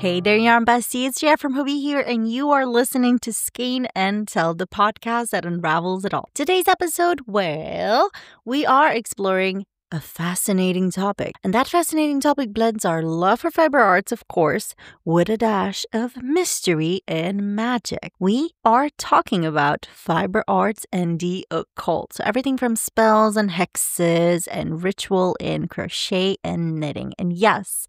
Hey there, yarn bestie. It's Jeff from Hobbii here, and you are listening to Skein and Tell, the podcast that unravels it all. Today's episode, well, we are exploring a fascinating topic. And that fascinating topic blends our love for fiber arts, of course, with a dash of mystery and magic. We are talking about fiber arts and the occult. So everything from spells and hexes and ritual in crochet and knitting. And yes,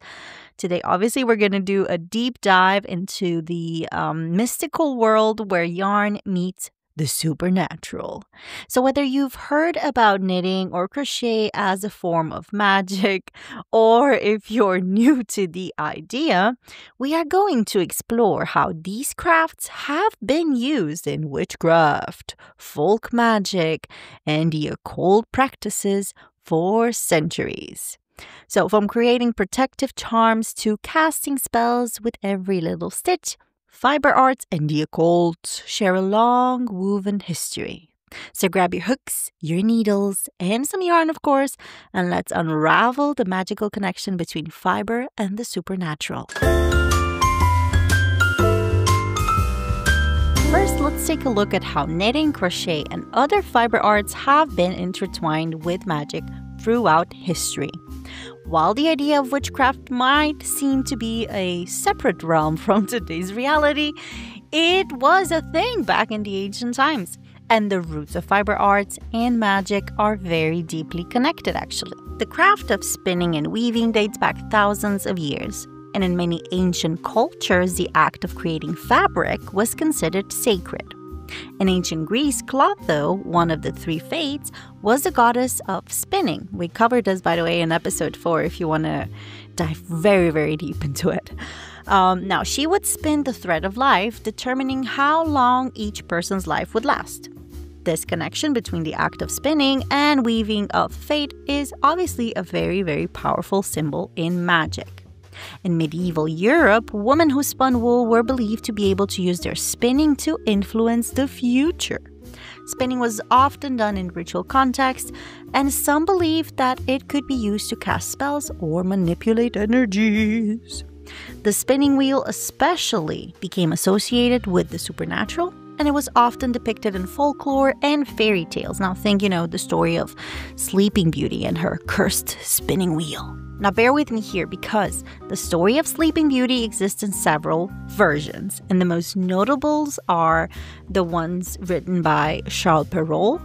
today, obviously, we're going to do a deep dive into the mystical world where yarn meets the supernatural. So whether you've heard about knitting or crochet as a form of magic, or if you're new to the idea, we are going to explore how these crafts have been used in witchcraft, folk magic, and the occult practices for centuries. So from creating protective charms to casting spells with every little stitch, fiber arts and the occult share a long woven history. So grab your hooks, your needles, and some yarn, of course, and let's unravel the magical connection between fiber and the supernatural. First, let's take a look at how knitting, crochet, and other fiber arts have been intertwined with magic throughout history. While the idea of witchcraft might seem to be a separate realm from today's reality, it was a thing back in the ancient times. And the roots of fiber arts and magic are very deeply connected, actually. The craft of spinning and weaving dates back thousands of years. And in many ancient cultures, the act of creating fabric was considered sacred. In ancient Greece, Clotho, one of the three fates, was the goddess of spinning. We covered this, by the way, in episode 4 if you want to dive very, very deep into it. Now, she would spin the thread of life, determining how long each person's life would last. This connection between the act of spinning and weaving of fate is obviously a very, very powerful symbol in magic. In medieval Europe, women who spun wool were believed to be able to use their spinning to influence the future. Spinning was often done in ritual context, and some believed that it could be used to cast spells or manipulate energies. The spinning wheel especially became associated with the supernatural, and it was often depicted in folklore and fairy tales. Now think, the story of Sleeping Beauty and her cursed spinning wheel. Now bear with me here because the story of Sleeping Beauty exists in several versions, and the most notables are the ones written by Charles Perrault,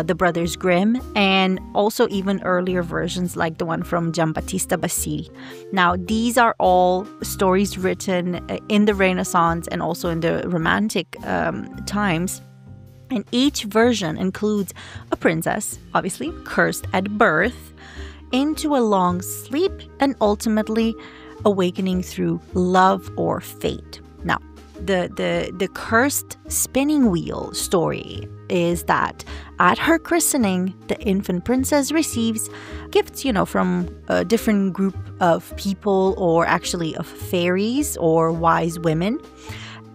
the Brothers Grimm, and also even earlier versions like the one from Giambattista Basile. Now these are all stories written in the Renaissance and also in the Romantic times. And each version includes a princess, obviously cursed at birth, into a long sleep and ultimately awakening through love or fate. Now, the cursed spinning wheel story is that at her christening, the infant princess receives gifts, from a different group of people, or actually of fairies or wise women,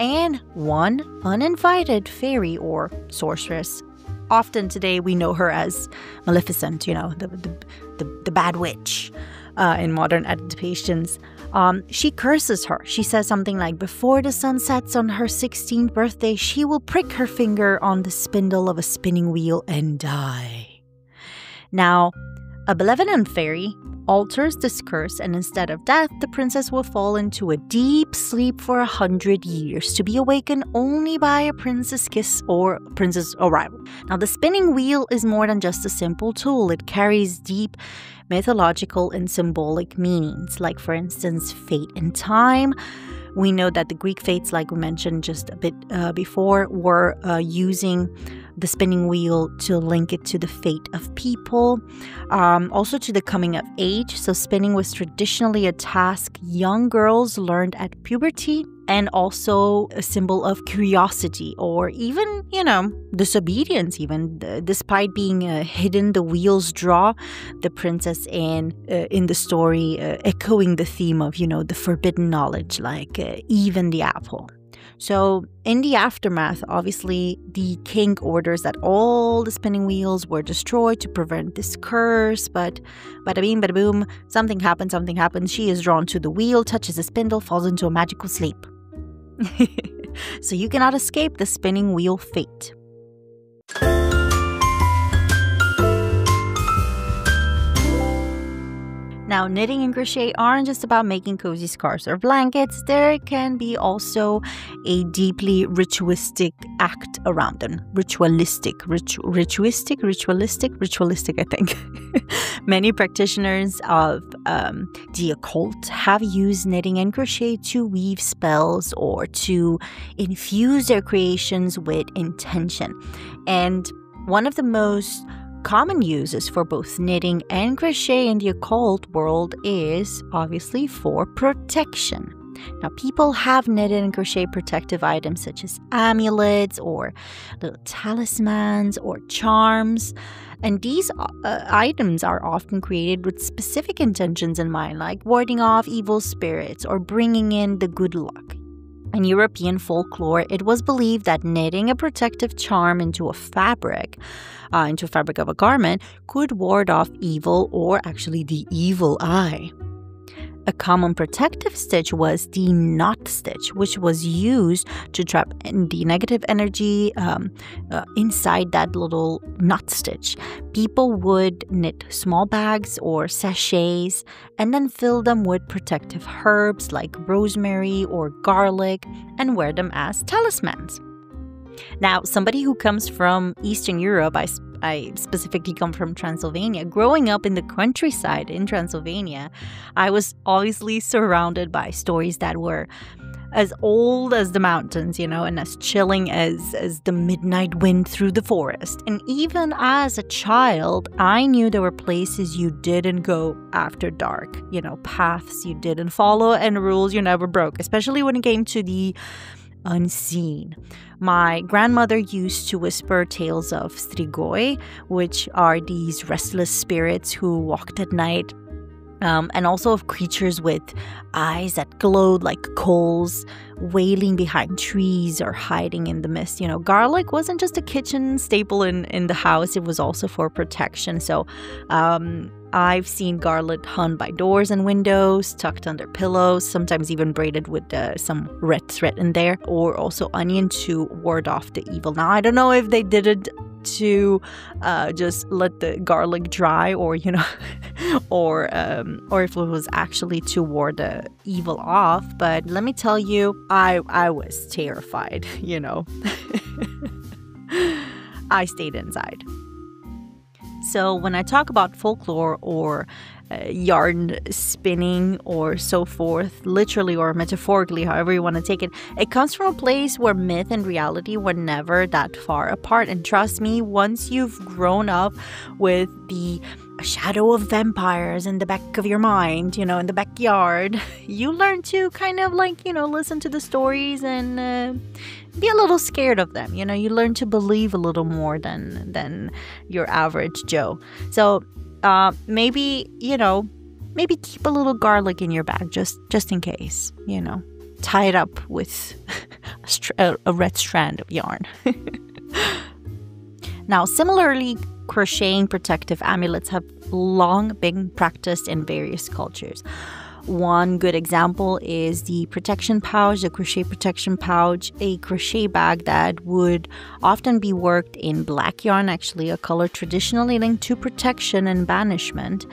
and one uninvited fairy or sorceress. Often today we know her as Maleficent, the bad witch in modern adaptations. She curses her. She says something like, before the sun sets on her 16th birthday, she will prick her finger on the spindle of a spinning wheel and die. Now, a benevolent fairy alters this curse, and instead of death, the princess will fall into a deep sleep for 100 years, to be awakened only by a prince's kiss or prince's arrival. Now, the spinning wheel is more than just a simple tool. It carries deep mythological and symbolic meanings, like, for instance, fate and time. We know that the Greek fates, like we mentioned just a bit before, were using the spinning wheel to link it to the fate of people, also to the coming of age. So spinning was traditionally a task young girls learned at puberty, and also a symbol of curiosity or even, disobedience even. Despite being hidden, the wheel's draw the princess in the story, echoing the theme of, the forbidden knowledge, like Eve and the apple. So in the aftermath, obviously, the king orders that all the spinning wheels were destroyed to prevent this curse. But bada bing, bada boom, something happens. She is drawn to the wheel, touches the spindle, falls into a magical sleep. So you cannot escape the spinning wheel fate. Now, knitting and crochet aren't just about making cozy scarves or blankets. There can be also a deeply ritualistic act around them. Ritualistic, I think. Many practitioners of the occult have used knitting and crochet to weave spells or to infuse their creations with intention. And one of the most common uses for both knitting and crochet in the occult world is obviously for protection. Now, people have knitted and crochet protective items such as amulets or little talismans or charms. And these items are often created with specific intentions in mind, like warding off evil spirits or bringing in the good luck. In European folklore, it was believed that knitting a protective charm into a fabric of a garment could ward off evil or actually the evil eye. A common protective stitch was the knot stitch, which was used to trap the negative energy inside that little knot stitch. People would knit small bags or sachets and then fill them with protective herbs like rosemary or garlic and wear them as talismans. Now, somebody who comes from Eastern Europe, I specifically come from Transylvania. Growing up in the countryside in Transylvania, I was obviously surrounded by stories that were as old as the mountains, and as chilling as the midnight wind through the forest. And even as a child, I knew there were places you didn't go after dark, paths you didn't follow and rules you never broke, especially when it came to the unseen. My grandmother used to whisper tales of strigoi, which are these restless spirits who walked at night, and also of creatures with eyes that glowed like coals, wailing behind trees or hiding in the mist. Garlic wasn't just a kitchen staple in the house, it was also for protection. So I've seen garlic hung by doors and windows, tucked under pillows, sometimes even braided with some red thread in there, or also onion to ward off the evil. Now, I don't know if they did it to just let the garlic dry, or or if it was actually to ward the evil off. But let me tell you, I was terrified. I stayed inside. So when I talk about folklore or yarn spinning or so forth, literally or metaphorically, however you want to take it, it comes from a place where myth and reality were never that far apart. And trust me, once you've grown up with the shadow of vampires in the back of your mind, in the backyard, you learn to kind of listen to the stories and be a little scared of them. You learn to believe a little more than your average Joe. So maybe keep a little garlic in your bag just in case, tie it up with a red strand of yarn. Now, similarly, crocheting protective amulets have long been practiced in various cultures. One good example is the protection pouch, the crochet protection pouch, a crochet bag that would often be worked in black yarn, actually a color traditionally linked to protection and banishment,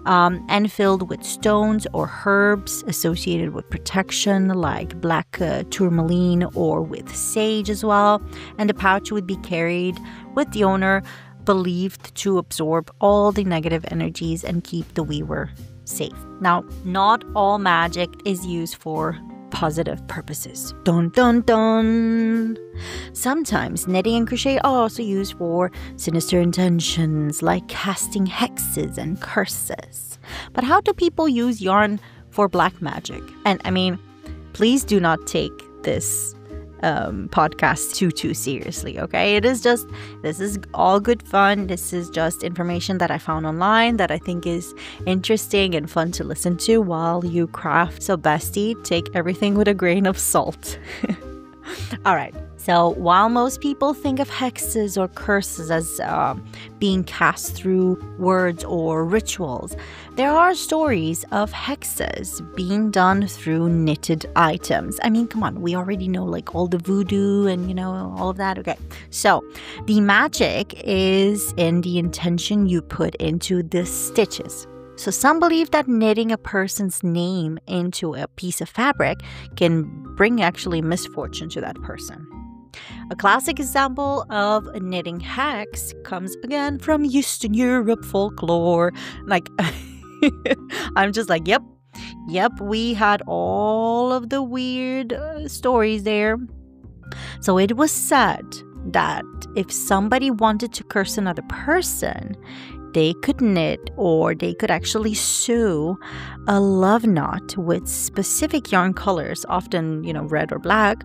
and filled with stones or herbs associated with protection, like black tourmaline or with sage as well. And the pouch would be carried with the owner, believed to absorb all the negative energies and keep the weaver safe. Now, not all magic is used for positive purposes. Dun dun dun! Sometimes knitting and crochet are also used for sinister intentions, like casting hexes and curses. But how do people use yarn for black magic? And please do not take this podcast too seriously, okay? This is all good fun. This is just information that I found online that I think is interesting and fun to listen to while you craft. So bestie, take everything with a grain of salt. All right. So while most people think of hexes or curses as being cast through words or rituals, there are stories of hexes being done through knitted items. I mean, come on, we already know like all the voodoo and, all of that. Okay. So the magic is in the intention you put into the stitches. So some believe that knitting a person's name into a piece of fabric can bring actually misfortune to that person. A classic example of a knitting hex comes again from Eastern Europe folklore. Like, I'm just like, yep, we had all of the weird stories there. So it was said that if somebody wanted to curse another person, they could knit or they could actually sew a love knot with specific yarn colors, often, red or black,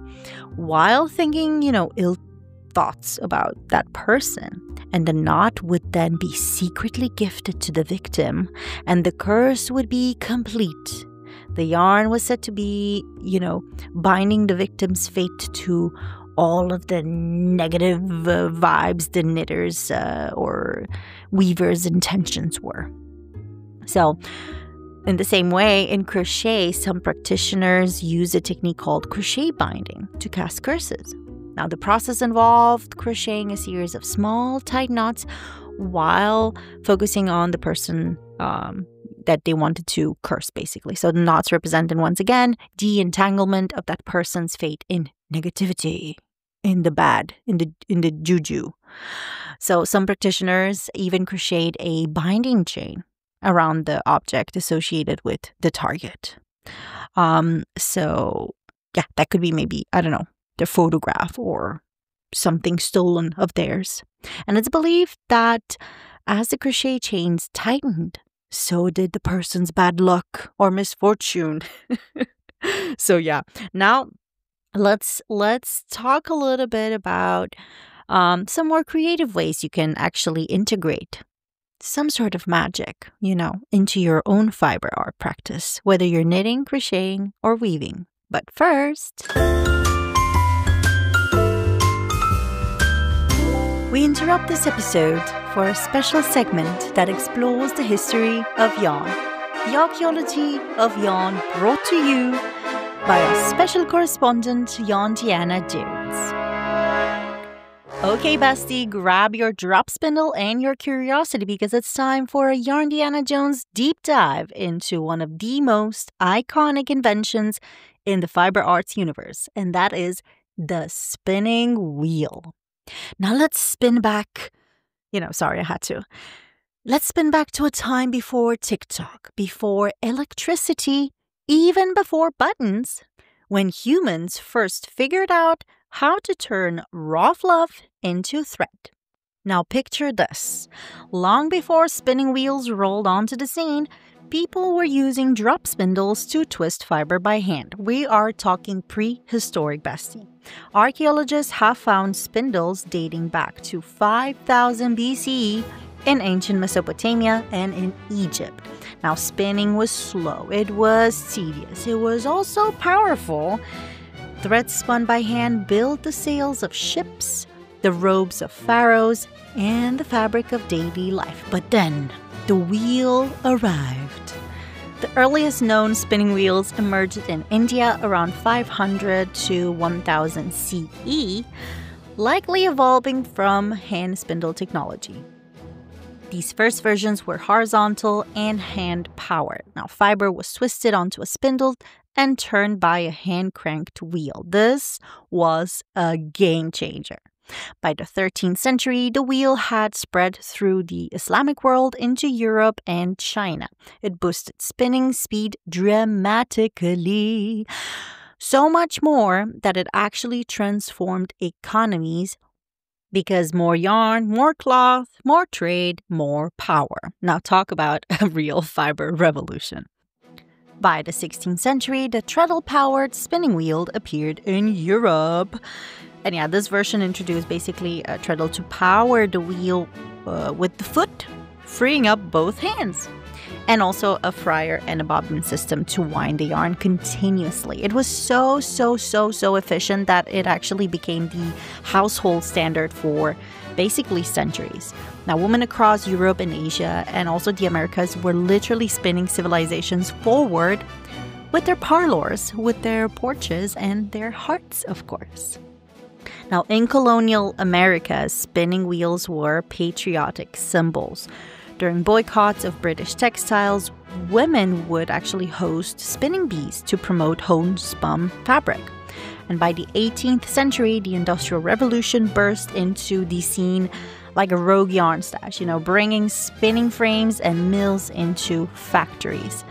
while thinking, ill thoughts about that person. And the knot would then be secretly gifted to the victim, and the curse would be complete. The yarn was said to be, binding the victim's fate to all of the negative vibes the knitters or weavers' intentions were. So, in the same way, in crochet, some practitioners use a technique called crochet binding to cast curses. Now, the process involved crocheting a series of small, tight knots while focusing on the person that they wanted to curse, basically. So the knots represented, once again, the entanglement of that person's fate in negativity, in the bad, in the juju. So some practitioners even crocheted a binding chain around the object associated with the target. So yeah, that could be maybe, I don't know, their photograph or something stolen of theirs. And it's believed that as the crochet chains tightened, so did the person's bad luck or misfortune. So yeah, now let's talk a little bit about some more creative ways you can actually integrate some sort of magic, into your own fiber art practice, whether you're knitting, crocheting, or weaving. But first, we interrupt this episode for a special segment that explores the history of yarn, the archaeology of yarn, brought to you by our special correspondent, Yarn-tinged. Okay, bestie, grab your drop spindle and your curiosity because it's time for a Yarn-tinged deep dive into one of the most iconic inventions in the fiber arts universe, and that is the spinning wheel. Now let's spin back. Sorry, I had to. Let's spin back to a time before TikTok, before electricity, even before buttons, when humans first figured out how to turn raw fluff into thread. Now picture this. Long before spinning wheels rolled onto the scene, people were using drop spindles to twist fiber by hand. We are talking prehistoric, bestie. Archaeologists have found spindles dating back to 5000 BCE in ancient Mesopotamia and in Egypt. Now, spinning was slow, it was tedious, it was also powerful. Threads spun by hand built the sails of ships, the robes of pharaohs, and the fabric of daily life. But then, the wheel arrived. The earliest known spinning wheels emerged in India around 500 to 1000 CE, likely evolving from hand spindle technology. These first versions were horizontal and hand-powered. Now, fiber was twisted onto a spindle and turned by a hand-cranked wheel. This was a game changer. By the 13th century, the wheel had spread through the Islamic world into Europe and China. It boosted spinning speed dramatically. So much more that it actually transformed economies because more yarn, more cloth, more trade, more power. Now talk about a real fiber revolution. By the 16th century, the treadle-powered spinning wheel appeared in Europe. And yeah, this version introduced basically a treadle to power the wheel with the foot, freeing up both hands. and also a fryer and a bobbin system to wind the yarn continuously. It was so efficient that it actually became the household standard for basically centuries. Now, women across Europe and Asia and also the Americas were literally spinning civilizations forward with their parlors, with their porches, and their hearts, of course. Now, in colonial America, spinning wheels were patriotic symbols. During boycotts of British textiles, women would actually host spinning bees to promote homespun fabric. And by the 18th century, the Industrial Revolution burst into the scene like a rogue yarn stash, bringing spinning frames and mills into factories,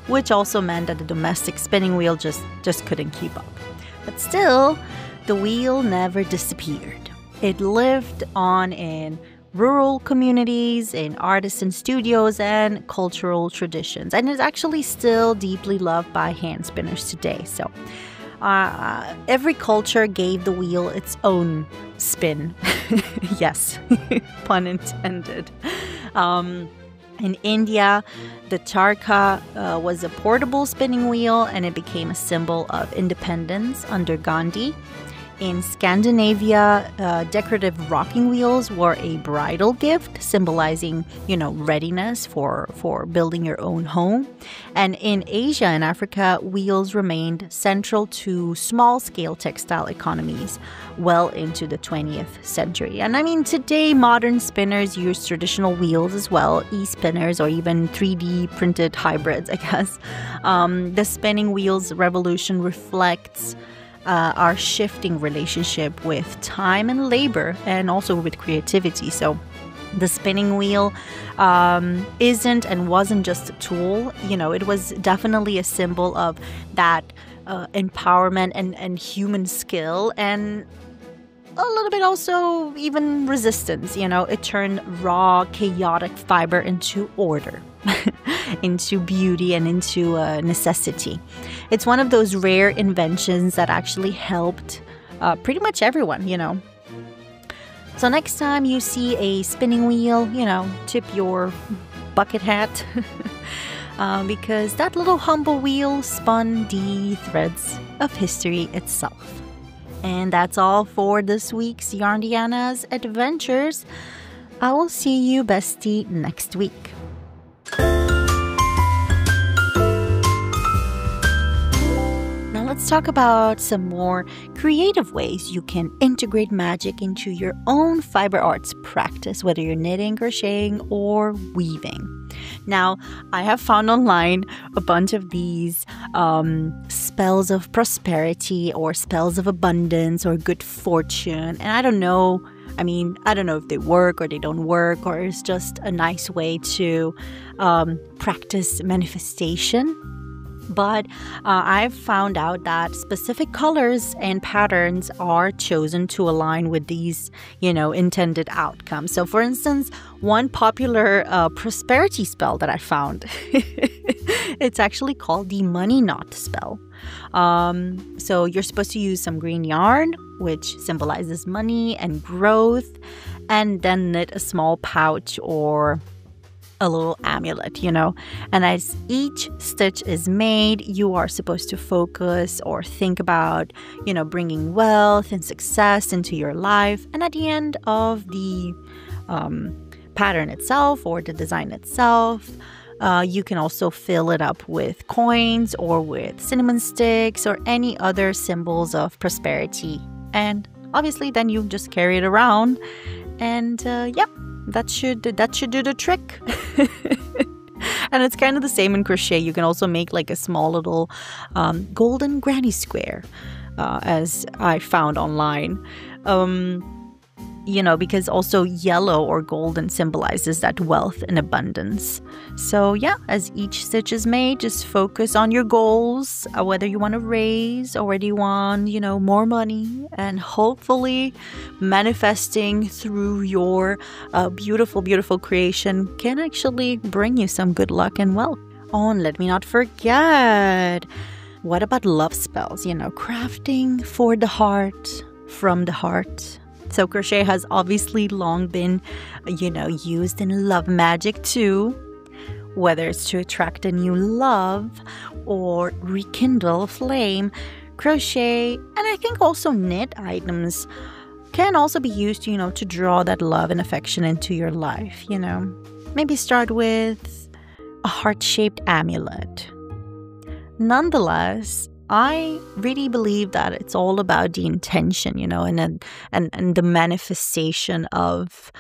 which also meant that the domestic spinning wheel just couldn't keep up. But still, the wheel never disappeared. It lived on in rural communities, in artisan studios, and cultural traditions. And it's actually still deeply loved by hand spinners today. So every culture gave the wheel its own spin. Yes, pun intended. In India, the charkha was a portable spinning wheel, and it became a symbol of independence under Gandhi. In Scandinavia, decorative rocking wheels were a bridal gift, symbolizing, readiness for building your own home. And in Asia and Africa, wheels remained central to small-scale textile economies well into the 20th century. And I mean, today, modern spinners use traditional wheels as well, e-spinners or even 3D printed hybrids, I guess. The spinning wheels revolution reflects our shifting relationship with time and labor, and also with creativity. So the spinning wheel isn't and wasn't just a tool. It was definitely a symbol of that empowerment and human skill, and a little bit also even resistance. It turned raw, chaotic fiber into order, into beauty, and into necessity. It's one of those rare inventions that actually helped pretty much everyone, So next time you see a spinning wheel, tip your bucket hat because that little humble wheel spun the threads of history itself. And that's all for this week's Yarndiana's Adventures. I will see you, bestie, next week. Now let's talk about some more creative ways you can integrate magic into your own fiber arts practice, whether you're knitting, crocheting, or weaving. Now, I have found online a bunch of these spells of prosperity or spells of abundance or good fortune. And I don't know if they work or they don't work, or it's just a nice way to practice manifestation. But I've found out that specific colors and patterns are chosen to align with these, intended outcomes. So, for instance, one popular prosperity spell that I found, it's actually called the money knot spell. So you're supposed to use some green yarn, which symbolizes money and growth, and then knit a small pouch or a little amulet, and as each stitch is made, you are supposed to focus or think about, bringing wealth and success into your life. And at the end of the pattern itself or the design itself, you can also fill it up with coins or with cinnamon sticks or any other symbols of prosperity. And obviously then you just carry it around, and that should do the trick. And it's kind of the same in crochet. You can also make like a small little golden granny square, as I found online. Because also yellow or golden symbolizes that wealth and abundance. So yeah, as each stitch is made, just focus on your goals, whether you want to raise or whether you want, more money, and hopefully manifesting through your beautiful, beautiful creation can actually bring you some good luck and wealth. Oh, and let me not forget, what about love spells? Crafting for the heart, from the heart. So crochet has obviously long been, used in love magic too. Whether it's to attract a new love or rekindle a flame, crochet, and I think also knit items can also be used, to draw that love and affection into your life, Maybe start with a heart-shaped amulet. Nonetheless, I really believe that it's all about the intention, and the manifestation of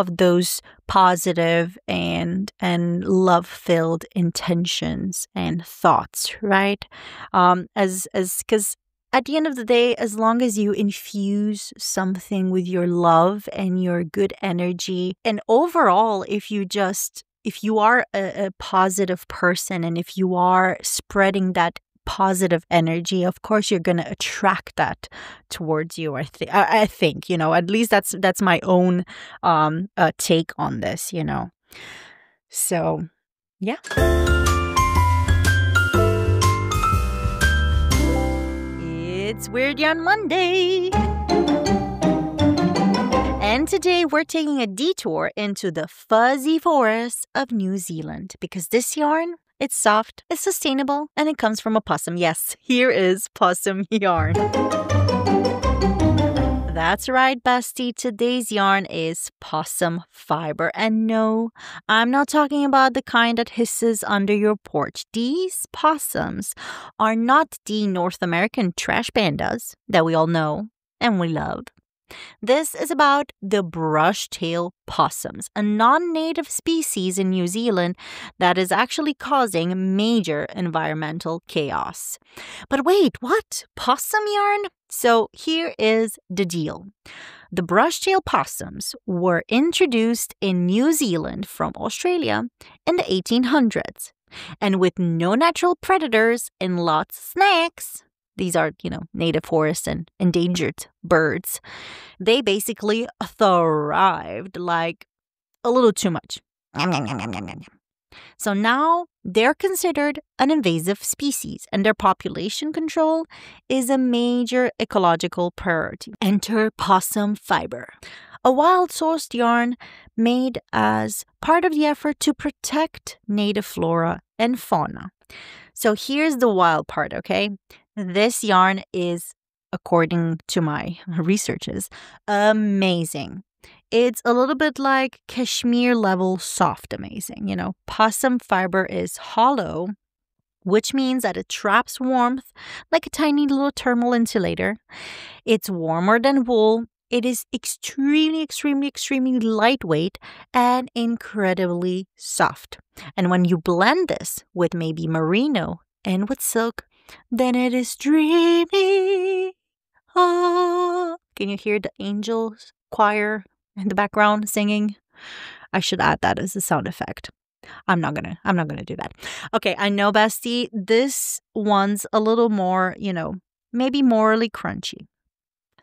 those positive and love-filled intentions and thoughts, right? Because at the end of the day, as long as you infuse something with your love and your good energy, and overall, if you are a positive person and if you are spreading that positive energy, of course you're going to attract that towards you. I think, at least that's my own take on this, So, yeah. It's Weird Yarn Monday. And today we're taking a detour into the fuzzy forests of New Zealand because this yarn, it's soft, it's sustainable, and it comes from a possum. Yes, here is possum yarn. That's right, bestie. Today's yarn is possum fiber. And no, I'm not talking about the kind that hisses under your porch. These possums are not the North American trash pandas that we all know and we love. This is about the brush-tail possums, a non-native species in New Zealand that is actually causing major environmental chaos. But wait, what? Possum yarn? So here is the deal. The brush-tail possums were introduced in New Zealand from Australia in the 1800s. And with no natural predators and lots of snacks, these are, native forest and endangered birds, they basically thrived like a little too much. So now they're considered an invasive species and their population control is a major ecological priority. Enter possum fiber, a wild-sourced yarn made as part of the effort to protect native flora and fauna. So here's the wild part, okay? This yarn is, according to my researches, amazing. It's a little bit like cashmere level soft amazing. Possum fiber is hollow, which means that it traps warmth like a tiny little thermal insulator. It's warmer than wool. It is extremely, extremely, extremely lightweight and incredibly soft. And when you blend this with maybe merino and with silk, then it is dreamy. Ah. Can you hear the angels choir in the background singing? I should add that as a sound effect. I'm not gonna do that. Okay, I know, bestie, this one's a little more, maybe morally crunchy.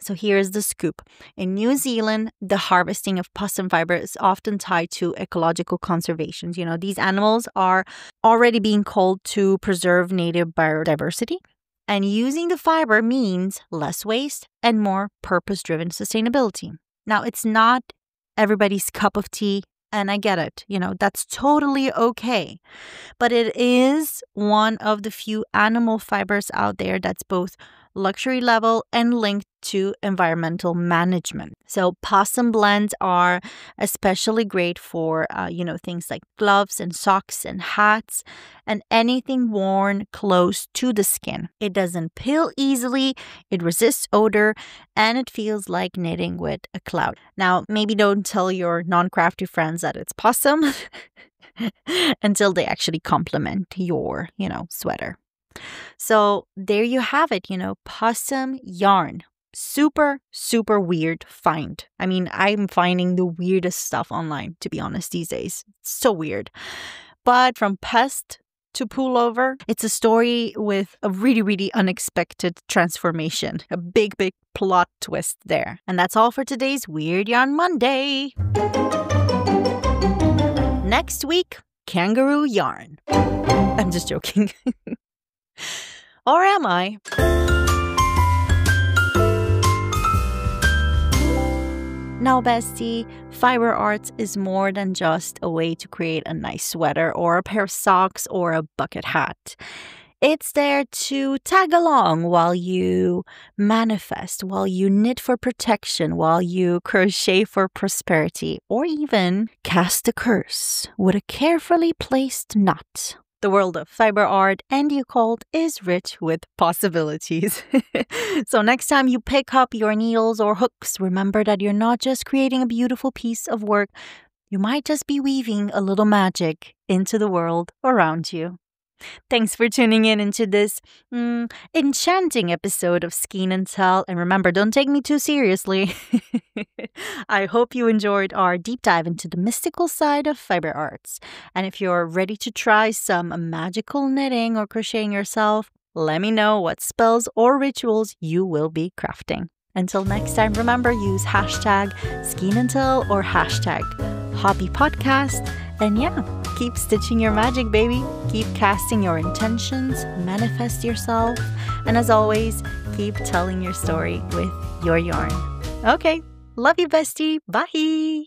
So here's the scoop. In New Zealand, the harvesting of possum fiber is often tied to ecological conservation. These animals are already being culled to preserve native biodiversity. And using the fiber means less waste and more purpose-driven sustainability. Now, it's not everybody's cup of tea, and I get it. That's totally okay. But it is one of the few animal fibers out there that's both luxury level and linked to environmental management. So possum blends are especially great for, things like gloves and socks and hats and anything worn close to the skin. It doesn't peel easily, it resists odor, and it feels like knitting with a cloud. Now, maybe don't tell your non-crafty friends that it's possum until they actually compliment your, sweater. So there you have it, possum yarn. Super, super weird find. I mean, I'm finding the weirdest stuff online, to be honest, these days. It's so weird. But from pest to pullover, it's a story with a really, really unexpected transformation. A big, big plot twist there. And that's all for today's Weird Yarn Monday. Next week, kangaroo yarn. I'm just joking. Or am I? Now, bestie, fiber arts is more than just a way to create a nice sweater or a pair of socks or a bucket hat. It's there to tag along while you manifest, while you knit for protection, while you crochet for prosperity, or even cast a curse with a carefully placed knot. The world of fiber art and the occult is rich with possibilities. So next time you pick up your needles or hooks, remember that you're not just creating a beautiful piece of work, you might just be weaving a little magic into the world around you. Thanks for tuning in into this enchanting episode of Skein and Tell. And remember, don't take me too seriously. I hope you enjoyed our deep dive into the mystical side of fiber arts. And if you're ready to try some magical knitting or crocheting yourself, let me know what spells or rituals you will be crafting. Until next time, remember, use hashtag Skein and Tell or hashtag Hobbii Podcast. And yeah, keep stitching your magic, baby. Keep casting your intentions, manifest yourself, and as always, keep telling your story with your yarn. Okay, love you, bestie. Bye.